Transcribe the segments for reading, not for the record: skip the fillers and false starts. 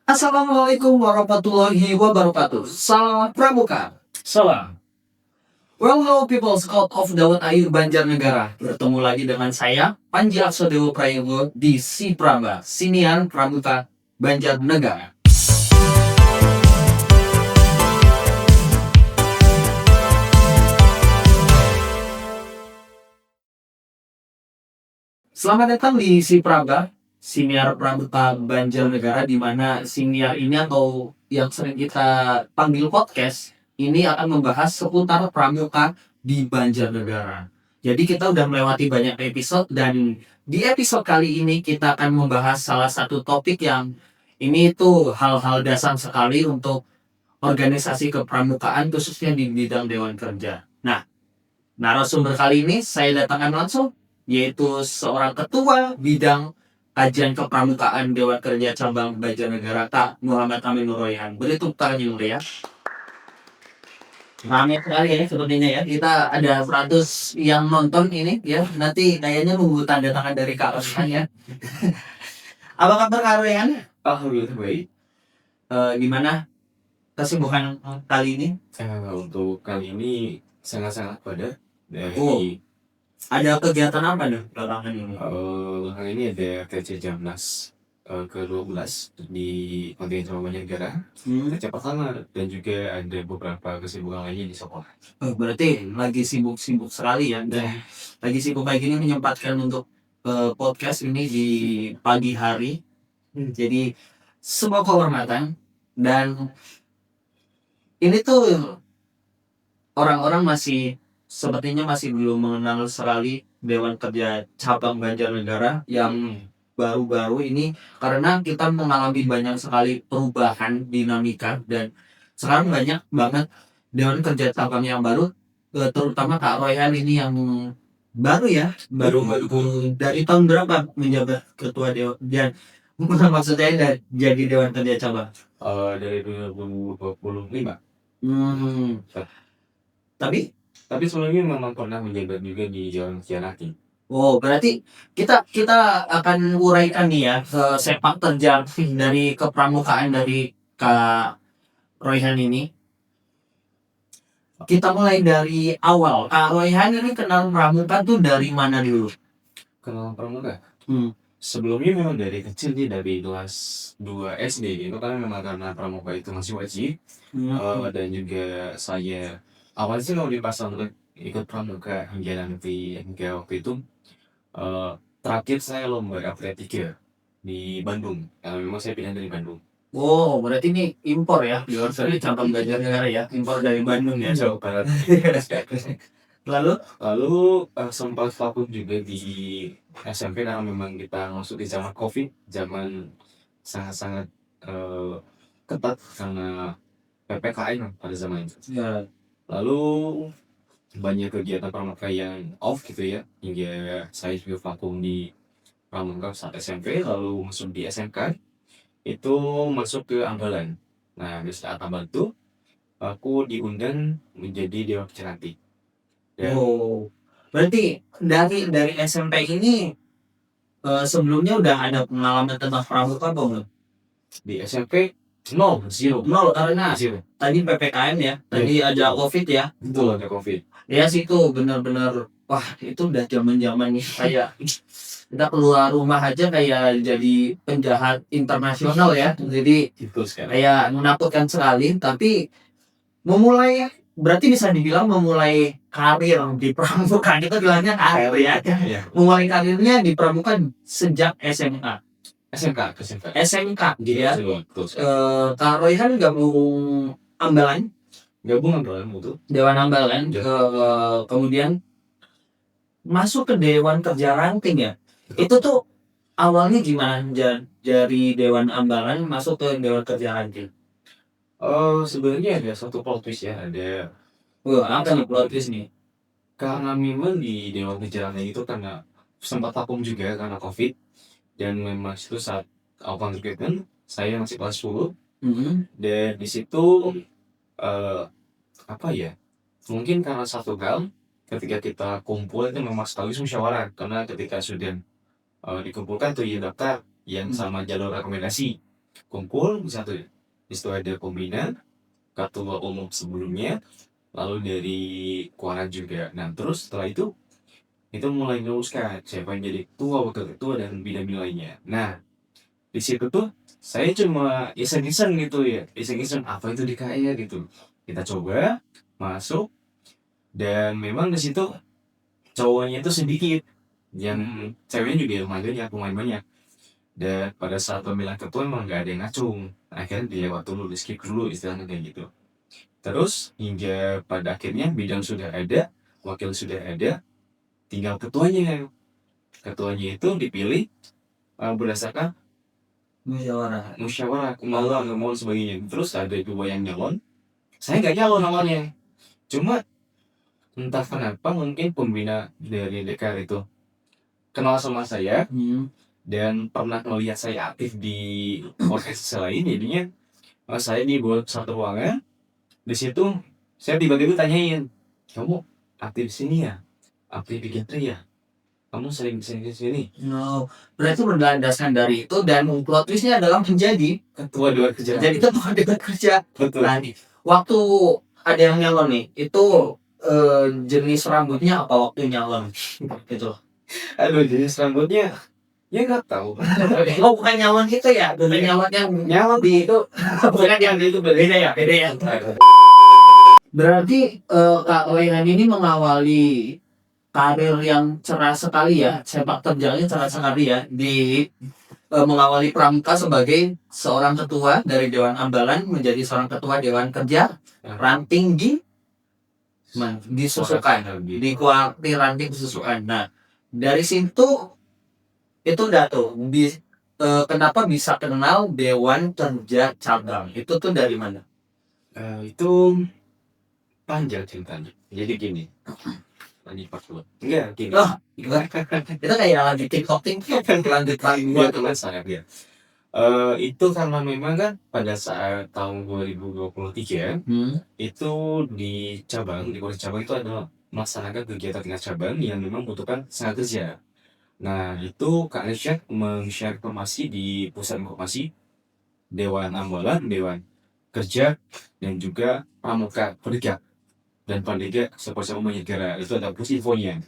Assalamualaikum warahmatullahi wabarakatuh. Salam Pramuka. Salam. Well, hello people, Scout of Dawet Ayu Banjarnegara. Bertemu lagi dengan saya, Panji Aksodewo Prayogo di Si Pramba, Sinian Pramuka Banjarnegara. Selamat datang di Si Pramba, Siniar Pramuka Banjarnegara, di mana siniar ini atau yang sering kita panggil podcast ini akan membahas seputar pramuka di Banjarnegara. Jadi kita udah melewati banyak episode dan di episode kali ini kita akan membahas salah satu topik yang ini tuh hal-hal dasar sekali untuk organisasi kepramukaan khususnya di bidang Dewan Kerja. Nah, narasumber kali ini saya datangkan langsung, yaitu seorang ketua bidang kajian kepramukaan Dewan Kerja Cabang Banjarnegara, Kak Muhammad Amin Nurroyhan. Beri tepuk tangan dulu ya. Ramai sekali ya sepertinya ya. Kita ada 100 yang nonton ini ya. Nanti kayaknya nunggu tanda tangan dari Kak Royhan ya. Apa kabar Kak Royhan? Alhamdulillah baik. Gimana kesibukan kali ini? Untuk kali ini sangat-sangat padat. Oh. Ada kegiatan apa nih belakangan ini? Belakangan ini ada TC Jamnas ke-12 di kontingen Cabang Banjarnegara. TC pertama dan juga ada beberapa kesibukan lainnya di sekolah. Berarti lagi sibuk-sibuk sekali ya. Dan lagi sibuk kayak gini menyempatkan untuk podcast ini di pagi hari. Jadi sebuah kehormatan. Dan ini tuh orang-orang sepertinya masih belum mengenal sekali Dewan Kerja Cabang Banjarnegara yang baru-baru ini, karena kita mengalami banyak sekali perubahan dinamika dan sekarang banyak banget Dewan Kerja Cabang yang baru, terutama Kak Royhan ini yang baru ya, baru dari tahun berapa menjabat ketua Dewan, dan maksudnya jadi Dewan Kerja Cabang? Dari 2025. Tapi sebelumnya memang pernah menjabat juga di Dewan Kianati. oh, berarti kita akan uraikan nih ya sepak terjang dari kepramukaan dari Kak Royhan ini. Kita mulai dari awal. Kak Royhan ini kenal pramuka tuh dari mana dulu? Kenal pramuka? Sebelumnya memang dari kecil dia dari kelas 2 SD. Itu karena pramuka itu masih wajib. Dan juga saya awalnya sih mau dipasang untuk ikut pramuka hingga waktu itu terakhir saya lomba atletika di Bandung, karena memang saya pindah dari Bandung. Oh, berarti ini impor ya, Dewan Kerja Cabang Banjarnegara ya, impor dari Bandung ya. Jawa Barat. Lalu sempat vakum juga di SMP karena memang kita masuk di zaman COVID, zaman sangat-sangat ketat karena PPKM pada zaman itu. Ya. Lalu banyak kegiatan pramuka yang off gitu ya, hingga saya juga vakum di pramuka saat SMP. Lalu masuk di SMK itu masuk ke Ambalan. Nah, di saat Ambalan itu aku diundang menjadi Dewan Penceranti. Oh, berarti dari SMP ini sebelumnya udah ada pengalaman tentang pramuka belum? Di SMP nol karena tadi PPKM ya, tadi ada COVID ya. Betul, ada COVID. Ya sih, itu benar-benar wah, itu udah zaman-zamannya kayak kita keluar rumah aja kayak jadi penjahat internasional ya. Jadi kayak menakutkan sekali, tapi berarti bisa dibilang memulai karir di pramuka, kita bilangnya karir ya. Memulai karirnya di pramuka sejak SMK ya. Kak Royhan gabung Ambalan betul. Dewan Ambalan, kemudian masuk ke Dewan Kerja Ranting ya. Itu tuh awalnya gimana dari Dewan Ambalan masuk ke Dewan Kerja Ranting? Sebenarnya ada satu plot twist ya, ada Apa nih plot twist nih? karena memang di Dewan Kerja Ranting itu karena sempat vakum juga karena COVID, dan memang itu saat awal recruitment saya masih kelas 10. Dan di situ mungkin karena satu hal, ketika kita kumpul itu memang sekaligus musyawarah, karena ketika sudah dikumpulkan tuh ya daftar yang sama jalur rekomendasi. kumpul satu, di situ ada pembina, ketua umum sebelumnya, lalu dari Kuara juga. Nah terus setelah itu mulai merumuskan siapa yang jadi ketua, wakil ketua, dan bidang lainnya. Nah di situ tuh saya cuma iseng-iseng gitu ya, iseng-iseng apa itu DKR gitu. Kita coba masuk, dan memang di situ cowoknya itu sedikit, yang ceweknya juga lumayan banyak. Dan pada saat pemilihan ketua emang nggak ada yang ngacung, akhirnya dilewat dulu, di skip dulu istilahnya kayak gitu. Terus hingga pada akhirnya bidang sudah ada, wakil sudah ada, tinggal ketuanya. Ketuanya itu dipilih berdasarkan musyawarah, kemauan sebagainya. Terus ada dua yang nyalon, saya nggak nyalon awalnya, cuma entah kenapa mungkin pembina dari DKR itu kenal sama saya dan pernah melihat saya aktif di organisasi lain, jadinya saya dibuat satu ruangan. Di situ saya tiba-tiba tanyain, kamu aktif di sini ya, aktif di Gentry ya, kamu sering sini. No, berarti berlandaskan dari itu, dan plot twistnya adalah menjadi Ketua Dewan Kerja. jadi ketua dewan kerja. Betul. Nah nih, waktu ada yang nyalon nih, itu jenis rambutnya apa waktu nyalon gitu? Aduh, jenis rambutnya ya nggak tahu. Oh bukan nyalon gitu ya, bukan nyalon yang Nyalon di itu, bukan yang di itu, beda ya, beda ya. Berarti Kak Wayhan ini mengawali karir yang cerah sekali ya, sepak terjangnya cerah sekali ya, di mengawali pramuka sebagai seorang ketua dari Dewan Ambalan menjadi seorang ketua Dewan Kerja ranting di Susukan, di Kuarti ranting Susukan. Nah dari situ itu udah tuh kenapa bisa kenal Dewan Kerja Cabang, itu tuh dari mana? Itu panjang ceritanya. Jadi gini, lanjut part dulu. Enggak, gini. Oh, itu kayak lagi TikTok lanjut lagi Iya, teman saya ya. Itu karena memang kan pada saat tahun 2023 itu di cabang, di Polres Cabang itu ada melaksanakan kegiatan tingkat cabang yang memang membutuhkan tenaga kerja. Nah itu Kak Irsyad men-share informasi di pusat informasi Dewan Ambalan, Dewan Kerja, dan juga Pramuka Perdikat dan Pandega Sekolah Negara. Itu ada pusat infonya.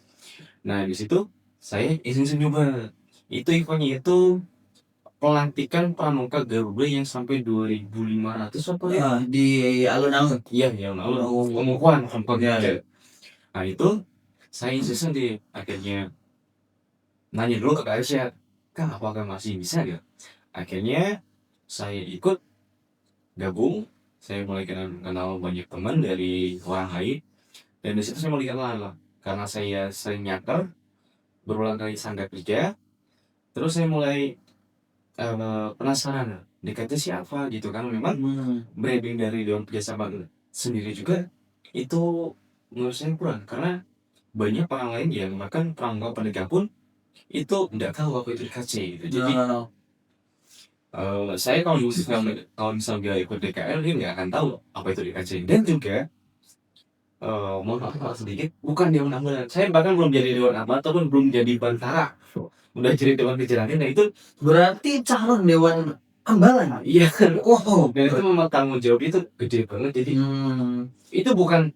Nah di situ saya iseng nyoba. Itu infonya itu pelantikan Pramuka Garuda yang sampai 2.500 apa ya? di alun-alun. Iya, ya alun-alun. Pengukuhan Pramuka Garuda. Nah itu saya iseng deh, akhirnya nanya dulu ke Kak Irsyad, Kak apakah masih bisa ya? Akhirnya saya ikut gabung, saya mulai kenal banyak teman dari orang lain, dan disitu saya mulai kenal karena saya sering nyakar berulang kali sanggah kerja. Terus saya mulai penasaran dekatnya siapa gitu kan. Memang branding dari Dewan Kerja Cabang sendiri juga itu menurut saya kurang, karena banyak orang lain yang bahkan pramuka penegak pun itu tidak tahu apa itu DKC gitu. Jadi saya kalau misalnya ikut DKL dia nggak akan tahu apa itu DKC. Dan juga mohon maaf sedikit, bukan Dewan Ambalan. Saya bahkan belum jadi Dewan Ambalan ataupun belum jadi Bantara, udah jadi Dewan Kejelasan. Nah itu berarti calon Dewan Ambalan. iya kan. Oh, Dan itu memang tanggung jawab itu gede banget. Jadi itu bukan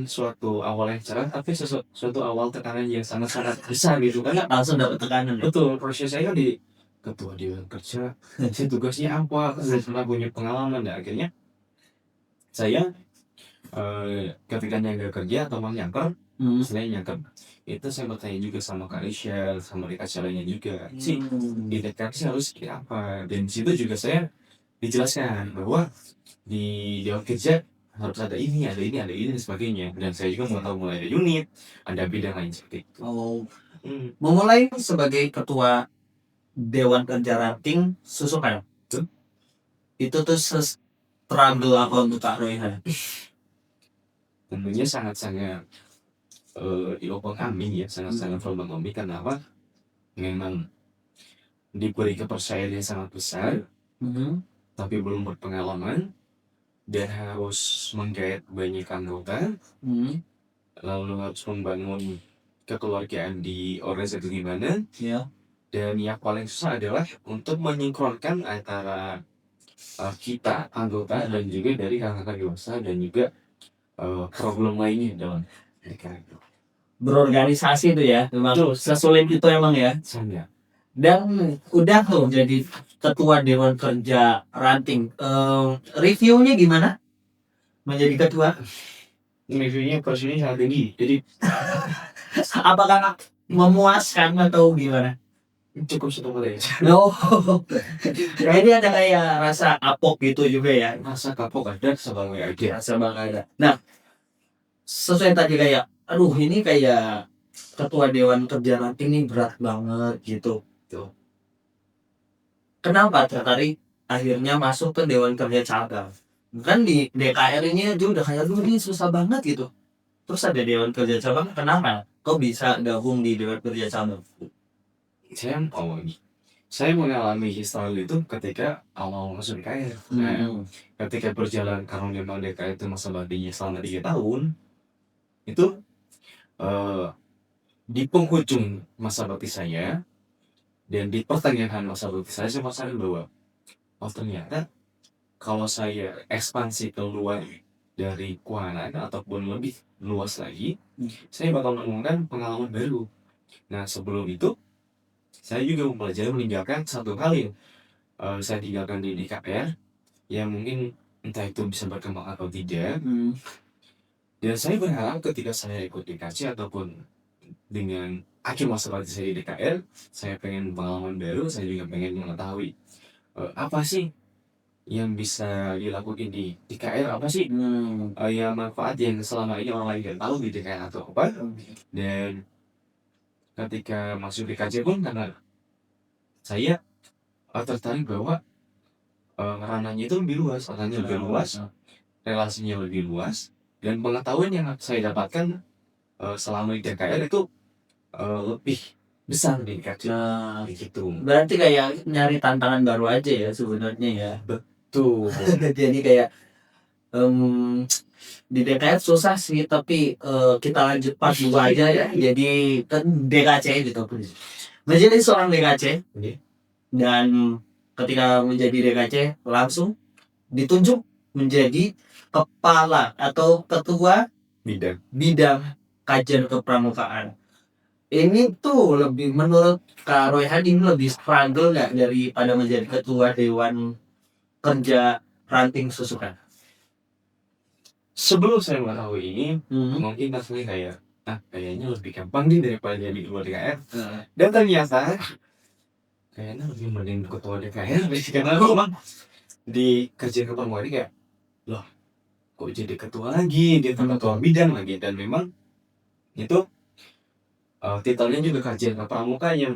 suatu awal yang cerah, tapi suatu awal tekanan yang sangat-sangat besar gitu. Karena langsung dapat tekanan ya. betul, proses saya kan di ketua Dewan Kerja, saya tugasnya apa, saya pernah punya pengalaman. Dan akhirnya saya ketika nyangga kerja atau mau nyangker, selain nyangker itu saya bertanya juga sama Kak Risha, sama Rika lainnya juga sih di DKC harus kayak apa. Dan di situ juga saya dijelaskan bahwa di Dewan Kerja harus ada ini, dan sebagainya. Dan saya juga mau tahu mulai ada unit, ada bidang lain seperti itu. Oh, memulai sebagai ketua Dewan Kerja ranting Susukan. Itu tuh struggle apa untuk Kak Royhan? Tentunya sangat-sangat diopong kambing ya, sangat-sangat membangun. Karena apa? Memang diberi kepercayaan yang sangat besar, tapi belum berpengalaman, dan harus menggait banyak anggota, lalu harus membangun kekeluargaan di organisasi gimana, Dan yang paling susah adalah untuk menyinkronkan antara kita anggota dan juga dari kakak dewasa dan juga problem lainnya dalam pernikahan itu. Berorganisasi itu ya, memang Betul. sesulit itu emang ya. Sama. Dan udah tuh jadi ketua Dewan Kerja Ranting. Reviewnya gimana? Menjadi ketua? Reviewnya porsinya sangat tinggi, jadi Apakah memuaskan atau gimana? cukup satu kali aja. No. Ini ada kayak rasa apok gitu juga ya. Rasa kapok ada, sebangga ada. Rasa bangga ada. Nah, sesuai tadi kayak, aduh ini kayak ketua Dewan Kerja Ranting ini berat banget gitu. Kenapa tertarik akhirnya masuk ke Dewan Kerja Cabang? Kan di DKR ini aja udah kayak lu ini susah banget gitu. Terus ada Dewan Kerja Cabang, kenapa? Kok bisa gabung di Dewan Kerja Cabang? Saya mengalami histori itu ketika awal masuk DKR. Nah, ketika berjalan karena memang DKR itu masa baktinya selama 3 tahun, itu di penghujung masa bakti saya dan di pertengahan masa bakti saya merasakan bahwa ternyata kalau saya ekspansi keluar dari Kuangan ataupun lebih luas lagi, saya bakal menemukan pengalaman baru. Nah, sebelum itu saya juga mempelajari meninggalkan satu hal yang saya tinggalkan di DKR yang mungkin entah itu bisa berkembang atau tidak. Dan saya berharap ketika saya ikut DKC ataupun dengan akhir masa bakti saya di DKR, saya pengen pengalaman baru, saya juga pengen mengetahui apa sih yang bisa dilakukan di DKR, apa sih yang manfaat yang selama ini orang lain nggak tahu di DKR atau apa. Dan ketika masuk DKC pun karena saya tertarik bahwa ranahnya itu lebih luas, ranahnya lebih luas, relasinya lebih luas, dan pengetahuan yang saya dapatkan selama di DKR itu lebih besar di DKC. Gitu. Berarti kayak nyari tantangan baru aja ya sebenarnya ya. Betul. Jadi kayak di DKR susah sih, tapi kita lanjut part 2 aja ya. Jadi kan DKC gitu. Menjadi seorang DKC dan ketika menjadi DKC langsung ditunjuk menjadi kepala atau ketua bidang kajian kepramukaan. Ini tuh lebih menurut Kak Roy Hadi lebih struggle nggak daripada menjadi ketua Dewan Kerja Ranting Susukan? Sebelum saya mengetahui ini, mungkin rasanya kayak kayaknya lebih gampang nih daripada jadi ketua DKR. Dan ternyata kayaknya lebih mending ketua DKR karena memang di kerja kepramukaan ini kayak loh kok jadi ketua lagi, dia ketua bidang lagi, dan memang itu titelnya juga kajian kepramukaan yang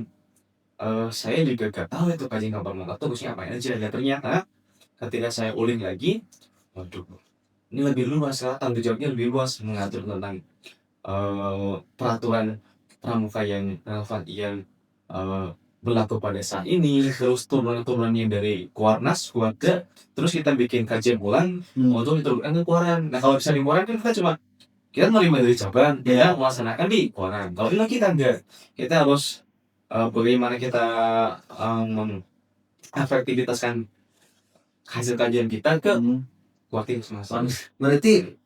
saya juga gak tahu itu kajian kepramukaan itu maksudnya apa aja. Dan ternyata ketika saya uling lagi, waduh ini lebih luas, tanggung jawabnya lebih luas, mengatur tentang peraturan pramuka yang relevan yang berlaku pada saat ini, terus turunan-turunan yang dari Kuarnas, Kuarda, terus kita bikin kajian ulang untuk diteruskan ke Kuaran. Nah kalau bisa di Kuaran kan kita menerima dari cabang, kita melaksanakan di Kuaran. Kalau ini kita enggak, kita harus bagaimana kita efektivitaskan hasil kajian kita ke Kuartin semasa. Berarti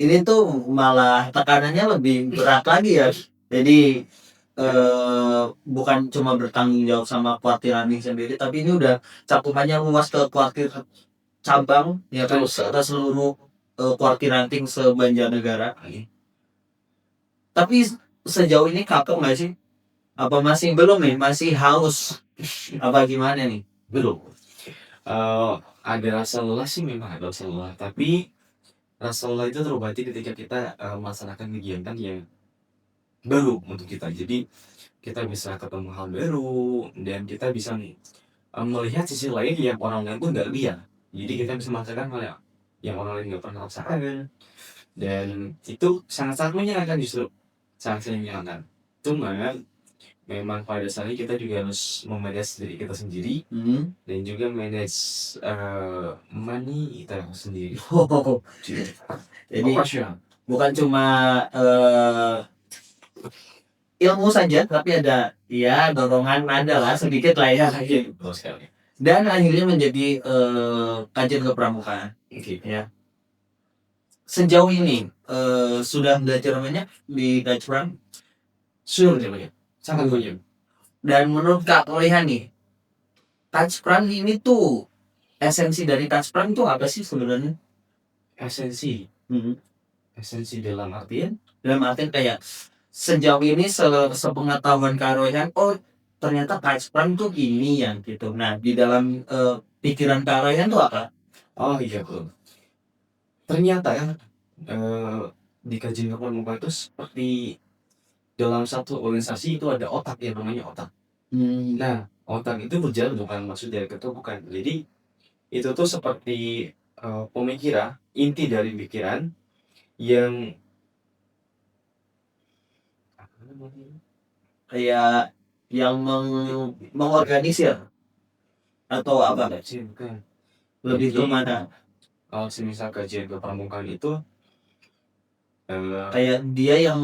ini tuh malah tekanannya lebih berat lagi ya. Jadi bukan cuma bertanggung jawab sama kuartir Ranting sendiri, tapi ini udah cakupannya luas ke kuartir cabang ya kan, ke seluruh kuartir Ranting se-Banjarnegara. Tapi sejauh ini kapok nggak sih? Apa masih belum nih? Masih haus? Apa gimana nih? Belum. Ada rasa lelah sih, memang ada rasa lelah, tapi rasa lelah itu terobati ketika kita melaksanakan kegiatan yang baru untuk kita. Jadi kita bisa ketemu hal baru dan kita bisa melihat sisi lain yang orang lain pun nggak lihat. Jadi kita bisa merasakan hal yang orang lain nggak pernah rasakan, dan itu sangat-sangat menyenangkan, justru sangat menyenangkan. Cuma memang pada saat ini kita juga harus memanage diri kita sendiri dan juga manage money kita sendiri. Jadi bukan cuma ilmu saja, tapi ada ya dorongan ada lah sedikit lah ya. Betul sekali. Dan akhirnya menjadi kajian kepramukaan. Oke. Ya. Sejauh ini sudah belajar banyak di Kajpram. Sudah banyak, sangat banyak. Dan menurut Kak Royhan nih, Kajpram ini tuh esensi dari Kajpram itu apa sih sebenarnya? Esensi dalam artian Dalam artian kayak sejauh ini sepengetahuan Kak Royhan, oh ternyata Kajpram tuh ini yang gitu. Nah di dalam pikiran Kak Royhan tuh apa? oh iya betul. Ternyata kan di kajian kepramukaan itu seperti dalam satu organisasi itu ada otak yang namanya otak. Nah, otak itu berjalan bukan maksudnya itu bukan. Jadi itu tuh seperti pemikiran, inti dari pikiran yang apa namanya? Kayak yang mengorganisir atau apa? Bukan. Lebih ke Jadi, mana? kalau semisal kajian kepramukaan itu Kayak dia yang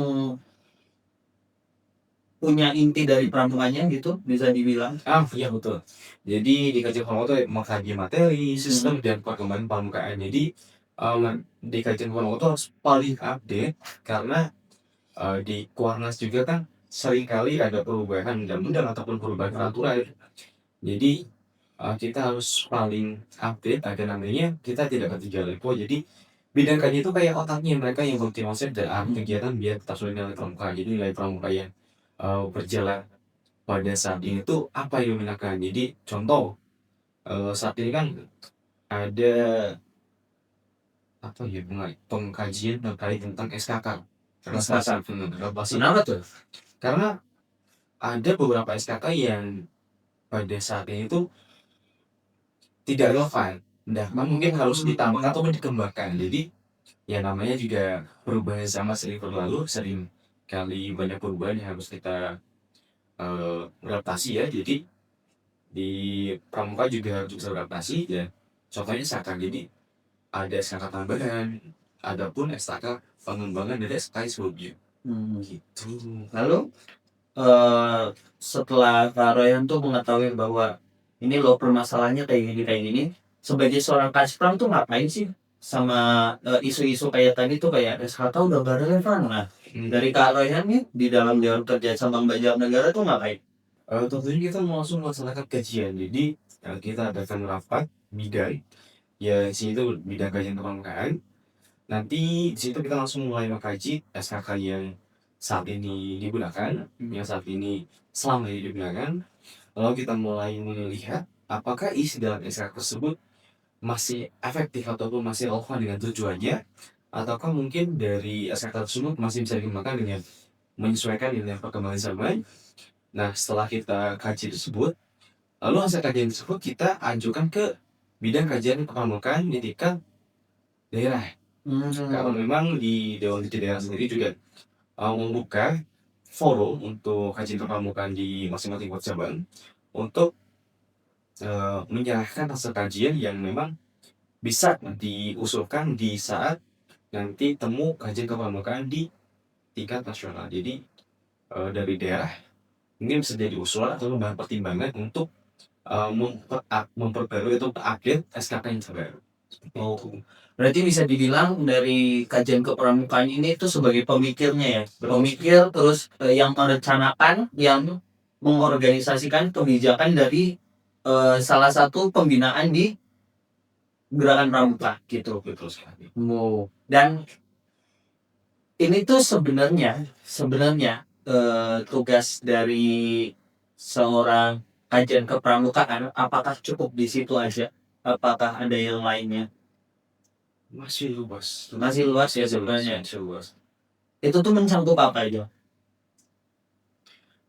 punya inti dari pramukannya gitu, bisa dibilang. iya betul. Jadi di kajian kepramukaan itu mengkaji materi, sistem dan perkembangan pramukaan. Jadi di kajian kepramukaan itu harus paling update karena di Kuarnas juga kan seringkali ada perubahan undang-undang ataupun perubahan peraturan. Jadi kita harus paling update agar namanya kita tidak ketinggalan info. Jadi bidang kaji itu kayak otaknya mereka yang bermotivasi dan kegiatan biar tetap sesuai nilai pramuka. Jadi nilai pramuka yang berjalan pada saat ini tuh apa yang diminatkan. Jadi contoh saat ini kan ada apa ya pengkajian terkait tentang SKK. Kenapa tuh? Karena ada beberapa SKK yang pada saat ini tuh tidak relevan. Nah, mungkin harus ditambah atau dikembangkan. Jadi ya namanya juga perubahan zaman sering berlalu, sering kali banyak perubahan yang harus kita beradaptasi ya. Jadi di pramuka juga harus bisa beradaptasi ya. Contohnya SKK. Jadi ada SKK tambahan, adapun SKK pengembangan dari SKK sebelumnya. Gitu. Lalu setelah Kak Royan tuh mengetahui bahwa ini loh permasalahannya kayak gini, sebagai seorang Kajpram tuh ngapain sih sama isu-isu kayak tadi tuh kayak SKK udah gak relevan. Nah dari Kak Royan nih di dalam Dewan Kerja Cabang Banjar Negara tuh ngapain? Tentunya kita langsung melaksanakan kajian. Jadi kita adakan rapat bidang ya di situ bidang kajian kepramukaan. Nanti di situ kita langsung mulai mengkaji SKK yang saat ini digunakan, yang saat ini selama ini digunakan. Lalu kita mulai melihat apakah isi dalam SKK tersebut masih efektif ataupun masih relevan dengan tujuannya, ataukah mungkin dari SKK tersebut masih bisa digunakan dengan menyesuaikan dengan perkembangan zaman. Nah, setelah kita kaji tersebut, lalu hasil kajian tersebut kita ajukan ke bidang kajian kepramukaan di tingkat daerah. Karena memang di Dewan Kerja Daerah sendiri juga membuka forum untuk kajian kepramukaan di masing-masing kota cabang untuk menyerahkan hasil kajian yang memang bisa diusulkan di saat nanti temu kajian kepramukaan di tingkat nasional. Jadi dari daerah ini bisa jadi usulan atau bahan pertimbangan untuk memperbarui atau update SKK yang terbaru. Oh, berarti bisa dibilang dari kajian kepramukaan ini itu sebagai pemikirnya ya, pemikir terus yang merencanakan, yang mengorganisasikan kebijakan dari salah satu pembinaan di gerakan pramuka gitu. Betul sekali. Dan ini tuh sebenarnya tugas dari seorang kajian kepramukaan apakah cukup di situ aja? Apakah ada yang lainnya? Masih luas. Masih luas ya sebenarnya. Masih luas. Itu tuh mencakup apa aja?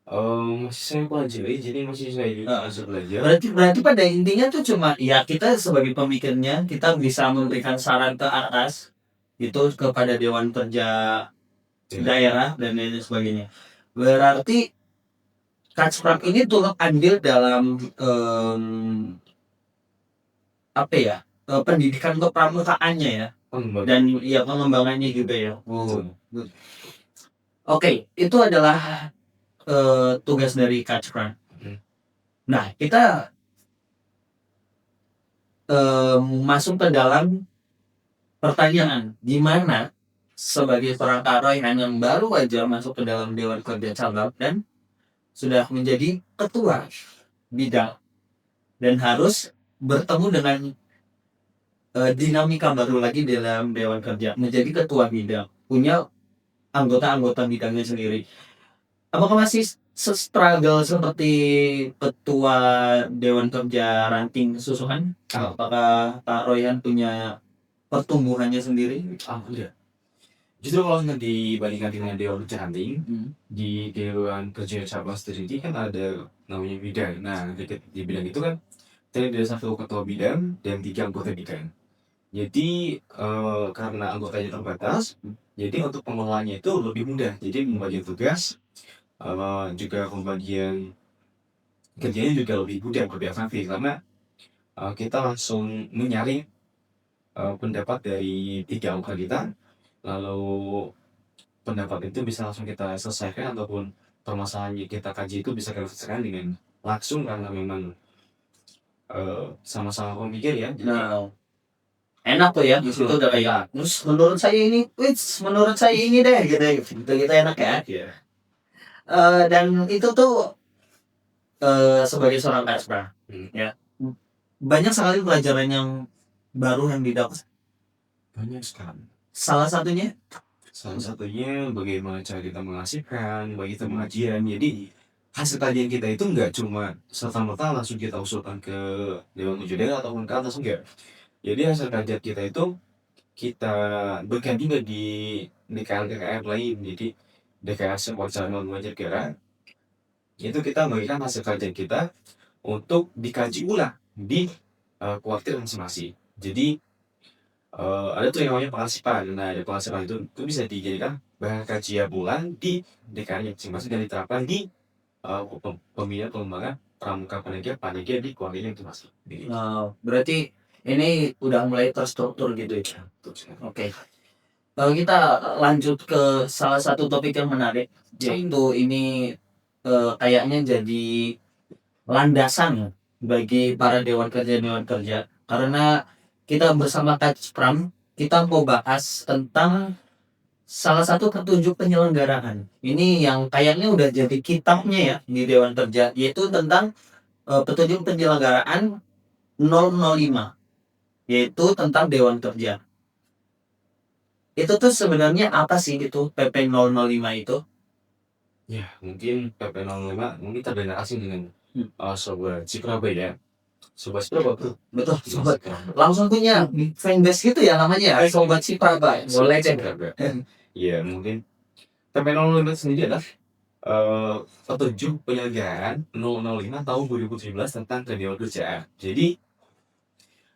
Masih saya pelajari, jadi masih saya belajar. Berarti pada intinya tuh cuma ya kita sebagai pemikirnya kita bisa memberikan saran ke atas itu kepada Dewan Kerja daerah dan lain sebagainya. Berarti Kajpram ini turut andil dalam apa ya pendidikan kepramukaannya ya, dan ya pengembangannya juga ya. Oke, itu adalah tugas dari Kacpran. Hmm. Nah, kita masuk ke dalam pertanyaan, gimana sebagai seorang Karoihan yang baru aja masuk ke dalam Dewan Kerja Cabang dan sudah menjadi ketua bidang dan harus bertemu dengan dinamika baru lagi dalam Dewan Kerja, menjadi ketua bidang, punya anggota-anggota bidangnya sendiri. Apakah masih struggle seperti ketua Dewan Kerja ranting kesusuhan? Apakah Pak Royan punya pertumbuhannya sendiri? Enggak. Justru kalau nggak dibandingkan dengan Dewan Kerja Ranting, di Dewan Kerja Cabang sendiri kan ada namanya bidang. Nah, di bidang itu kan tadi ada 1 ketua bidang dan 3 anggota bidang. Jadi karena anggotanya terbatas, jadi untuk pengelolaannya itu lebih mudah. Jadi pembagian tugas, juga pembagian kerjanya juga lebih mudah, lebih efektif karena kita langsung menyaring pendapat dari 3 anggota kita, lalu pendapat itu bisa langsung kita selesaikan ataupun permasalahan yang kita kaji itu bisa kita selesaikan dengan langsung karena memang sama-sama pemikir ya. Jadi Nah, enak tuh ya di situ udah kayak terus menurut saya ini deh gitu gitu enak ya. ya Dan itu tuh sebagai seorang Kacpra ya banyak sekali pelajaran yang baru yang didapat. banyak sekali. Salah satunya Salah satunya bagaimana cara kita mengasihkan, bagi kita pengajian. Jadi hasil kajian kita itu nggak cuma serta-merta langsung kita usulkan ke Dewan Uji Daerah ataupun ke atas, enggak. Jadi hasil kajian kita itu kita berikan juga di DKR-DKR lain. Jadi DKR Wacana Wajar Negara itu kita berikan hasil kajian kita untuk dikaji ulang di kuartil masing-masing. Jadi ada tuh yang namanya pengasipan. Nah, dari pengasipan itu bisa dijadikan bahan kajian bulan di DKR masing-masing dan diterapkan di pemilihan pengembangan pramuka panitia di kuartilnya itu masing. berarti ini udah mulai terstruktur gitu ya. Oke. Kalau kita lanjut ke salah satu topik yang menarik, yaitu ini kayaknya jadi landasan bagi para dewan kerja karena kita bersama Kacpram kita mau bahas tentang salah satu petunjuk penyelenggaraan ini yang kayaknya udah jadi kitabnya ya di Dewan Kerja, yaitu tentang petunjuk penyelenggaraan 005, yaitu tentang Dewan Kerja. Itu tuh sebenarnya apa sih itu PP 005 itu? Ya, mungkin PP 05 mungkin terdengar asing dengan sobat Cikrabe ya. Sobat Cikrabe. Betul, sobat. Langsung punya fanbase gitu ya namanya, sobat Cikrabe. Boleh cek. Iya, mungkin PP 005 sendiri adalah petunjuk penyelenggaraan 005 tahun 2017 tentang kedewan kerjaan. Jadi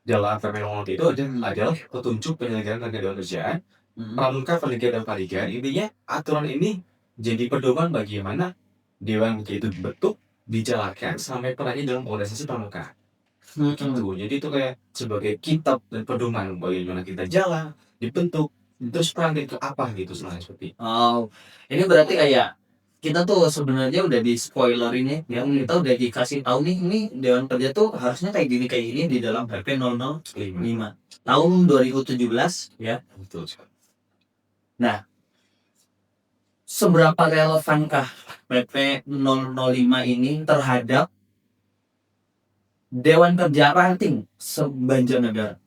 dalam PP 005 itu adalah petunjuk penyelenggaraan kedewan kerjaan, pramuka, panitia dan panitia. Intinya aturan ini jadi pedoman bagaimana dewan kerja itu dibentuk, dijalankan sampai perannya dalam organisasi pramuka. Gitu. Jadi itu kayak sebagai kitab dan pedoman bagaimana kita jalan, dibentuk, terus peran itu apa gitu seperti. Oh, ini berarti kayak kita tuh sebenarnya udah di spoilerin ya, kita udah dikasih tahu nih ini Dewan Kerja tuh harusnya kayak gini di dalam PP 005 tahun 2017 ya. Betul. Nah, seberapa relevankah PP 005 ini terhadap Dewan Kerja Ranting se-Banjarnegara?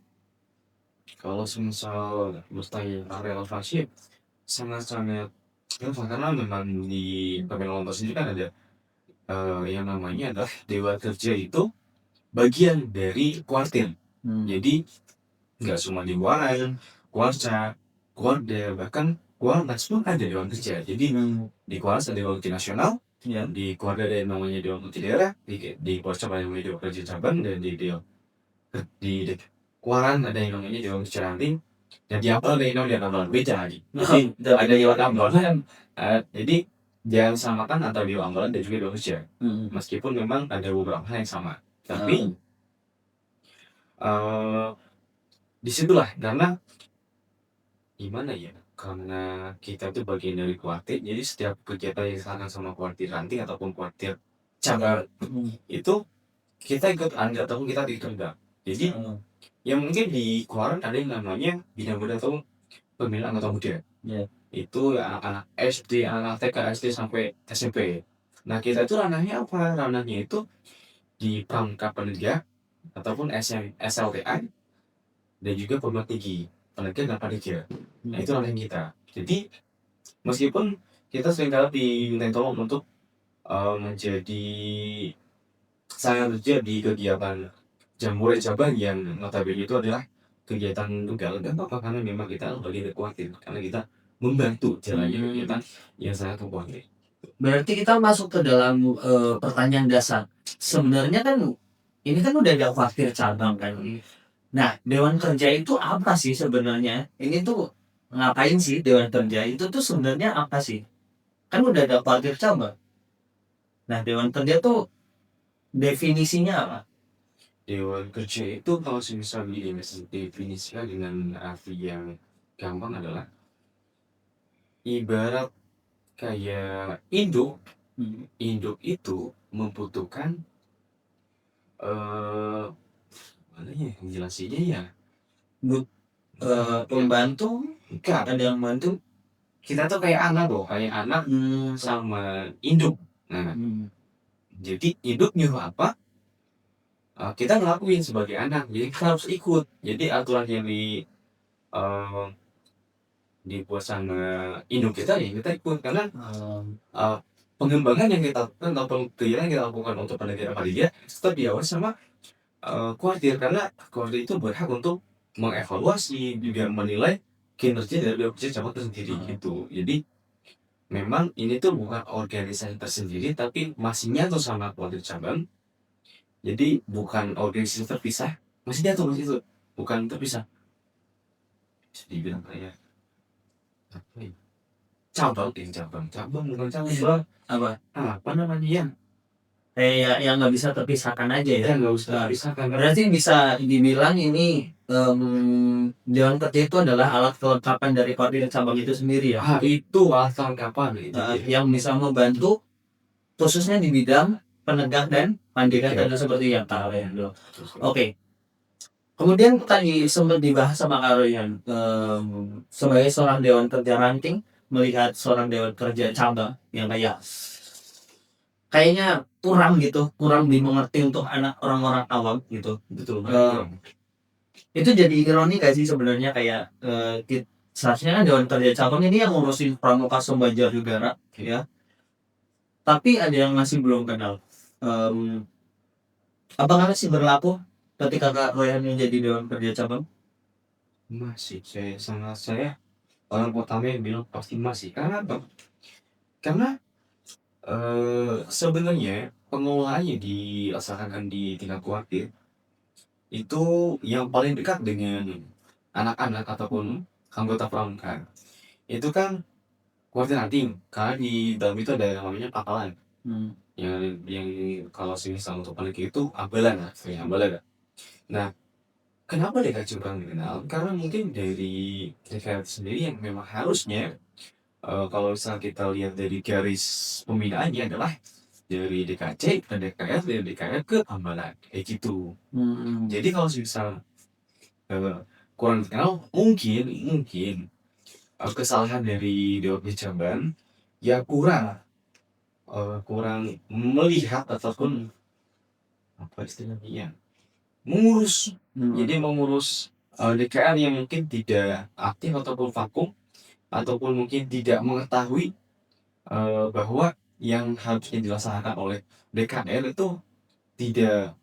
Kalau semisal bertanya relevansi sangat-sangat relevan karena memang di PP 005 sendiri kan ada yang namanya adalah Dewan Kerja itu bagian dari kuartil. Jadi nggak cuma di Waran, Kuarca, Kuarda, bahkan Kuarnas pun ada Dewan Kerja. Jadi di Kuarca ada Dewan Kerja Nasional, di Kuarda ada yang namanya Dewan Kerja Daerah, di Kuarca ada yang namanya Dewan Kerja Cabang, dan di Kuaran ada yang namanya Dewan Kerja Ranting, dan di Ampel ada yang namanya Dewan beda lagi. Jadi ada Dewan Ambulan. Jadi jangan samakan antara Dewan Ambulan dan juga Dewan Kerja. Meskipun memang ada beberapa hal yang sama, tapi disitulah karena gimana ya, karena kita tuh bagian dari kuartir, jadi setiap kegiatan yang dilaksanakan sama kuartir ranting ataupun kuartir cabang itu kita ikut andil ataupun kita diundang. Jadi yang mungkin di Kuaran ada yang namanya bina muda atau pembinaan atau muda. Itu ya anak-anak SD, anak TK, SD sampai SMP. Nah kita itu ranahnya apa? Ranahnya itu di Pramuka Penegak ataupun SLTA dan juga perguruan tinggi penegak dan panitia. Nah itu ranah kita. Jadi meskipun kita seringkali diminta tolong untuk menjadi saya kerja di kegiatan Jambore Cabang yang notabene itu adalah kegiatan tunggal, dan apa karena memang kita bagian dari kuartir karena kita membantu jalannya kegiatan yang sangat kuartir. Berarti kita masuk ke dalam pertanyaan dasar. Sebenarnya kan ini kan udah ada kuartir cabang kan. Nah, Dewan Kerja itu apa sih sebenarnya? Ini tuh ngapain sih Dewan Kerja? Itu tuh sebenarnya apa sih? Kan udah ada kuartir cabang. Nah, Dewan Kerja tuh definisinya apa? Dewan Kerja itu kalau misalnya didefinisikan dengan arti yang gampang adalah ibarat kayak induk. Induk itu membutuhkan mana ya menjelasinya ya? Pembantu, Enggak, ada yang bantu. kita tuh kayak anak loh, kayak anak sama induk. Nah, jadi induk nyuruh apa? Kita ngelakuin sebagai anak, jadi kita harus ikut. Jadi aturan yang dibuat sama induk kita ya kita ikut karena pengembangan yang kita lakukan atau kegiatan yang kita lakukan untuk pendidikan dia tetap diawasi sama kuartir, karena kuartir itu berhak untuk mengevaluasi juga menilai kinerja dari kerja cabang tersendiri gitu. Jadi memang ini tuh bukan organisasi tersendiri tapi masih nyatu sama kuartir cabang. Jadi bukan organisasi terpisah, masih nyatu itu, bukan terpisah. Bisa dibilang kayak apa ya? Cabang bukan cabang apa namanya ya? Yang nggak bisa terpisahkan aja ya. Nggak usah terpisahkan. Berarti bisa dibilang ini Dewan Kerja itu adalah alat kelengkapan dari koordinat cabang itu sendiri ya. Itu alat kelengkapan itu. Yang bisa membantu khususnya di bidang penegak dan pandikan tadi seperti yang Kak Royan bilang. Oke. Kemudian tadi sempat dibahas sama Kak Royan sebagai seorang Dewan Kerja ranting melihat seorang Dewan Kerja cabang yang kayaknya kurang dimengerti untuk orang-orang awam gitu. Betul. Itu jadi ironi gak sih sebenarnya kayak seharusnya kan Dewan Kerja cabang ini yang ngurusin Pramuka Sembajar Udara ya, tapi ada yang masih belum kenal. Apakah masih berlaku ketika Kak Royan menjadi Dewan Kerja cabang? Masih, saya orang pertama yang bilang pasti masih. Karena apa? Karena sebenarnya pengelolaannya dilaksanakan di tingkat kuartir itu yang paling dekat dengan anak-anak ataupun anggota pramuka itu kan kuartir ranting, karena di dalam itu ada yang namanya pakalan. yang kalau semisal untuk panitia itu ambalan lah. Nah, kenapa DKI Jombang dikenal? Karena mungkin dari DKI sendiri yang memang harusnya kalau misalnya kita lihat dari garis pembinaannya adalah dari DKC dan DKR dari DKR ke Ambalan kayak gitu. Jadi kalau misal kurang dikenal, mungkin kesalahan dari Dewan Jamban ya kurang melihat ataupun apa istilahnya mengurus. Jadi mengurus DKR yang mungkin tidak aktif ataupun vakum ataupun mungkin tidak mengetahui bahwa yang harusnya dilaksanakan oleh DKR itu tidak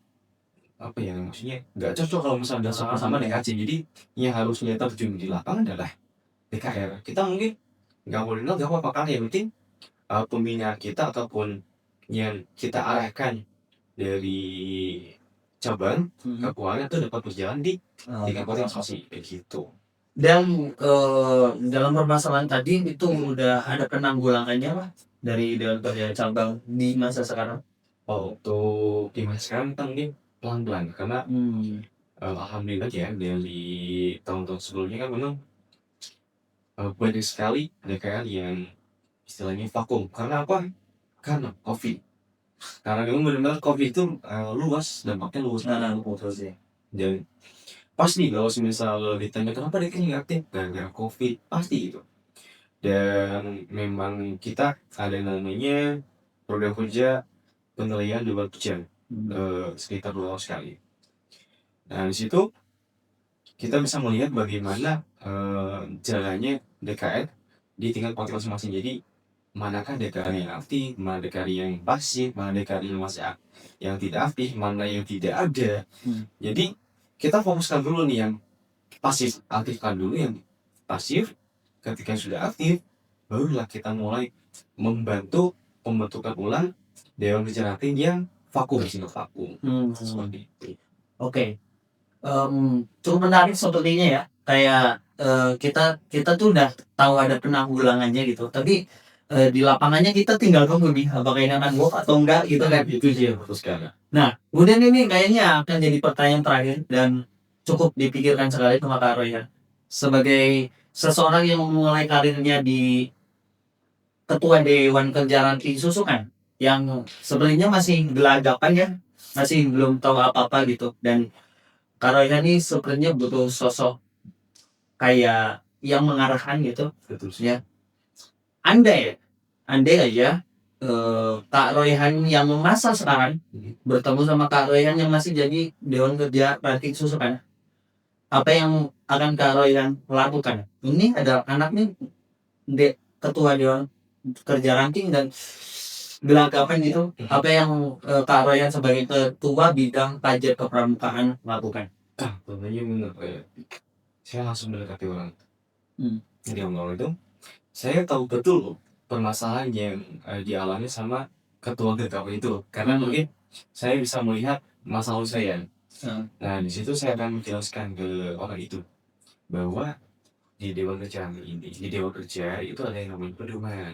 apa ya, maksudnya nggak cocok kalau misalnya sama DKC. Jadi yang harusnya terjun di lapangan adalah DKR. Kita mungkin nggak boleh nggak apa-apa kan, yang penting pembina kita ataupun yang kita arahkan dari cabang ke keuangan itu dapat berjalan di tingkat organisasi kayak gitu. Dan dalam permasalahan tadi itu udah ada penanggulangannya lah dari Dewan Kerja cabang di masa sekarang. Untuk di masa sekarang kan mungkin pelan-pelan karena alhamdulillah ya dari tahun-tahun sebelumnya kan memang banyak sekali DKL yang istilahnya vakum. Karena apa? Karena COVID. Karena memang benar-benar COVID itu luas, dampaknya luas banget. betul sih. Dan pasti kalau misal ditanya kenapa DKL nggak aktif, gara-gara COVID pasti itu. Dan memang kita ada yang namanya program kerja penilaian di luar kerja sekitar 2 tahun sekali. Nah di situ kita bisa melihat bagaimana jalannya DKL di tingkat partai masing-masing. Jadi manakah DKL yang aktif, mana DKL yang pasif, mana DKL yang masih yang tidak aktif, mana yang tidak ada. Jadi kita fokuskan dulu nih yang pasif, aktifkan dulu yang pasif. Ketika sudah aktif, barulah kita mulai membantu pembentukan ulang dewan kerja ranting yang vakum, vakum. Seperti itu. Oke. Cukup menarik sepertinya ya. Kayak kita tuh udah tahu ada penanggulangannya gitu. Tapi di lapangannya kita tinggal tunggu nih apakah ini akan work atau enggak gitu kan. Itu dia betul sekali. Nah, kemudian ini kayaknya akan jadi pertanyaan terakhir dan cukup dipikirkan sekali sama Kak Roy ya. Sebagai seseorang yang memulai karirnya di Ketua Dewan Kerja Ranting Susukan yang sebenarnya masih gelagapan ya, masih belum tahu apa-apa gitu. Dan Kak Roy ini sebenarnya butuh sosok kayak yang mengarahkan gitu. Betul Ya. Andai aja Kak Royhan yang masa sekarang bertemu sama Kak Royhan yang masih jadi Dewan Kerja Ranting Susukan, apa yang akan Kak Royhan lakukan? Ini adalah anaknya ketua Dewan Kerja Ranting dan gelagapan gitu. Apa yang Kak Royhan sebagai ketua bidang pajak kepramukaan lakukan? Tentunya benar ya. Saya langsung mendekati orang. Jadi ngomong itu, saya tahu betul permasalahan yang dialami sama ketua GKP itu. Karena mungkin saya bisa melihat masa lalu saya. Nah di situ saya akan menjelaskan ke orang itu bahwa di Dewan Kerja ini, di Dewan Kerja itu ada yang namanya pedoman.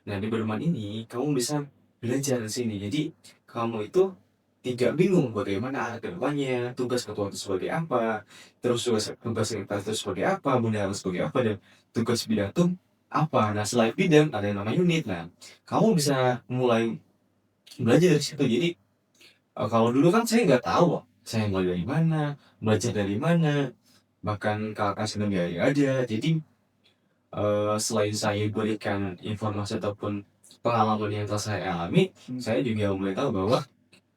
Nah di pedoman ini kamu bisa belajar di sini. Jadi kamu itu tidak bingung bagaimana ke depannya, tugas ketua itu sebagai apa, terus tugas sekretariat itu sebagai apa, bendahara sebagai apa, dan tugas bidang itu apa. Nah selain bidang ada yang namanya unit. Nah kamu bisa mulai belajar dari situ. Jadi kalau dulu kan saya nggak tahu saya mulai dari mana, belajar dari mana, bahkan kakak saya nggak ada. Jadi selain saya berikan informasi ataupun pengalaman yang telah saya alami, saya juga mulai tahu bahwa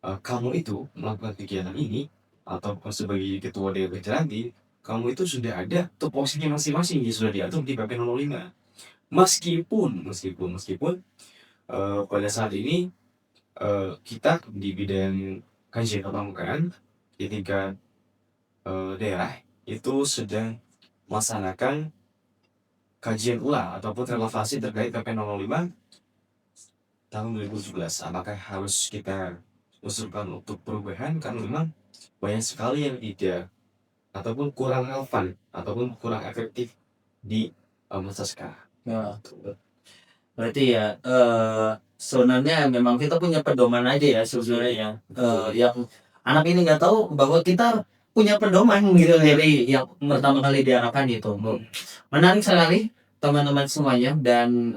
kamu itu melakukan kegiatan ini atau sebagai ketua Dewan Kerja nanti, kamu itu sudah ada tupoksinya masing-masing yang sudah diatur di PP 05. Meskipun pada saat ini kita di bidang kajian kepramukaan di tingkat daerah itu sedang melaksanakan kajian ulang ataupun relevasi terkait PP 05 tahun 2017. Apakah harus kita usulkan untuk perubahan karena memang banyak sekali yang tidak ataupun kurang relevan ataupun kurang efektif di masa sekarang. Ya, berarti ya sebenarnya memang kita punya pedoman aja ya sebenarnya yang anak ini nggak tahu bahwa kita punya pedoman gitu dari yang pertama kali diarahkan itu. Menarik sekali teman-teman semuanya dan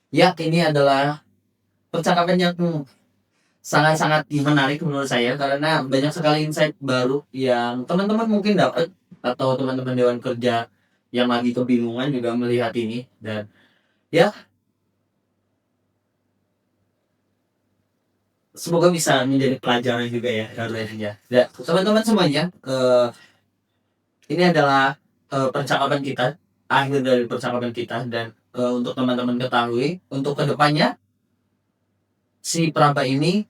ya ini adalah percakapan yang sangat-sangat menarik menurut saya karena banyak sekali insight baru yang teman-teman mungkin dapat atau teman-teman Dewan Kerja yang lagi kebingungan juga melihat ini dan ya semoga bisa menjadi pelajaran juga ya karena ya teman-teman semuanya ini adalah percakapan kita akhir dari percakapan kita dan untuk teman-teman ketahui untuk kedepannya si Praba ini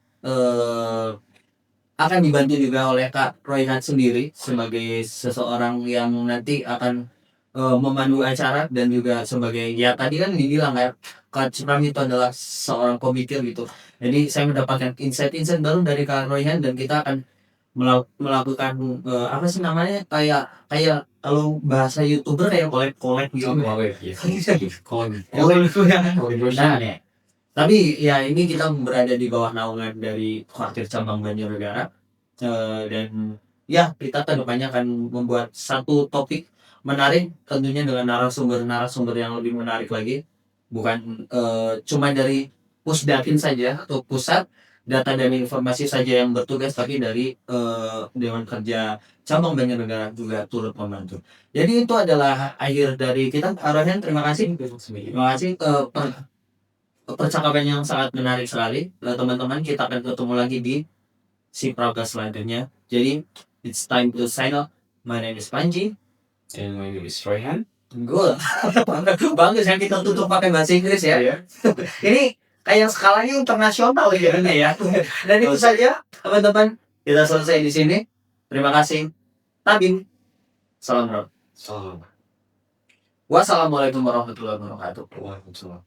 akan dibantu juga oleh Kak Royhan sendiri sebagai seseorang yang nanti akan memandu acara dan juga sebagai ya tadi kan dibilang ya Kak Cipram itu adalah seorang komikir gitu. Jadi saya mendapatkan insight-insight baru dari Kak Royhan dan kita akan melakukan apa sih namanya kayak kalau bahasa YouTuber kayak collab gitu. Collab itu ya. Nah, ya. Tapi ya ini kita berada di bawah naungan dari Kwartir Cabang Banjarnegara dan ya kita kedepannya akan membuat satu topik menarik, tentunya dengan narasumber yang lebih menarik lagi, bukan cuma dari Pusdatin saja atau pusat data dan informasi saja yang bertugas, tapi dari Dewan Kerja Cabang Banjarnegara juga turut membantu. Jadi itu adalah akhir dari kita. Arahnya terima kasih percakapan yang sangat menarik sekali. Teman-teman, kita akan ketemu lagi di si Praga selanjutnya. Jadi it's time to sign off. My name is Panji. And my name is Royhan. Gue bagus yang kita tutup pakai bahasa Inggris ya. Iya. Ini kayak skalanya internasional ya. Dan itu saja teman-teman, kita selesai di sini. Terima kasih. Tabim. Salam. Salam. Wassalamualaikum warahmatullahi wabarakatuh. Waalaikumsalam.